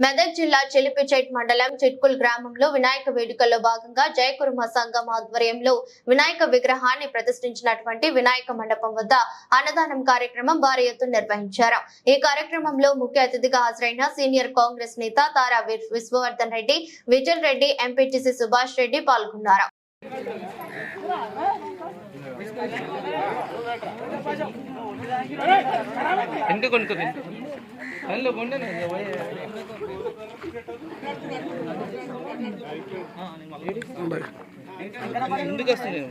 మెదక్ జిల్లా చిలిపిచేట్ మండలం చిట్కుల్ గ్రామంలో వినాయక వేడుకల్లో భాగంగా జయకుర్మ సంఘం ఆధ్వర్యంలో వినాయక విగ్రహాన్ని ప్రతిష్ఠించినటువంటి వినాయక మండపం వద్ద అన్నదానం కార్యక్రమం భారీ ఎత్తున నిర్వహించారు. ఈ కార్యక్రమంలో ముఖ్య అతిథిగా హాజరైన సీనియర్ కాంగ్రెస్ నేత తారా విశ్వవర్ధన్ రెడ్డి, విజయ్ రెడ్డి, ఎంపీటీసీ సుభాష్ రెడ్డి పాల్గొన్నారు. ఎందుకు వస్తుంది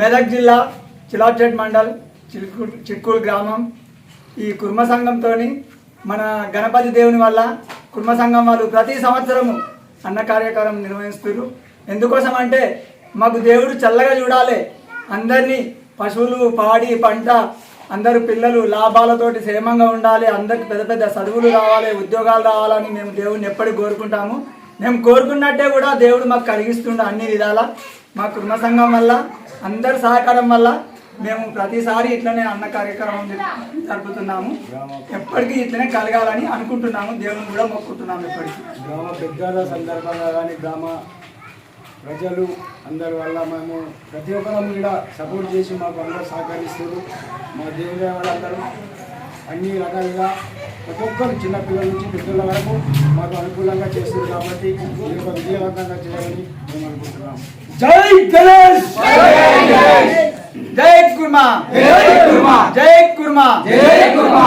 మెదక్ జిల్లా చిలాచేట్ మండల్ చిట్కూల్ గ్రామం ఈ కుర్మ సంఘంతో మన గణపతి దేవుని వల్ల కుర్మ సంఘం వాళ్ళు ప్రతి సంవత్సరము అన్న కార్యక్రమం నిర్వహిస్తున్నారు. ఎందుకోసం అంటే మాకు దేవుడు చల్లగా చూడాలి, అందరినీ పశువులు పాడి పంట అందరు పిల్లలు లాభాలతోటి క్షేమంగా ఉండాలి, అందరికి పెద్ద పెద్ద చదువులు రావాలి, ఉద్యోగాలు రావాలని మేము దేవుడిని ఎప్పటికీ కోరుకుంటాము. మేము కోరుకున్నట్టే కూడా దేవుడు మాకు కలిగిస్తుండే అన్ని విధాల. మా కుర్మ సంఘం వల్ల అందరి సహకారం వల్ల మేము ప్రతిసారి ఇట్లనే అన్న కార్యక్రమం జరుపుతున్నాము. ఎప్పటికీ ఇట్లనే కలగాలని అనుకుంటున్నాము, దేవుని కూడా మొక్కుతున్నాము. ఎప్పటికీ గ్రామ పెద్దల సందర్భంగా కానీ గ్రామ ప్రజలు అందరి వల్ల మేము ప్రతి ఒక్కరం కూడా సపోర్ట్ చేసి మాకు అందరూ సహకరిస్తారు. మా దేవుని వాళ్ళందరూ అన్ని రకాలుగా ప్రతి ఒక్కరు చిన్నపిల్లల నుంచి పెద్దల వరకు మాకు అనుకూలంగా చేస్తారు. కాబట్టి ఈ యొక్క విజయవంతంగా చేయాలని మేము అనుకుంటున్నాము. జై గణేష్, జై కుర్మా, జై కుర్మా, జై కుర్మా, జై కుర్మా.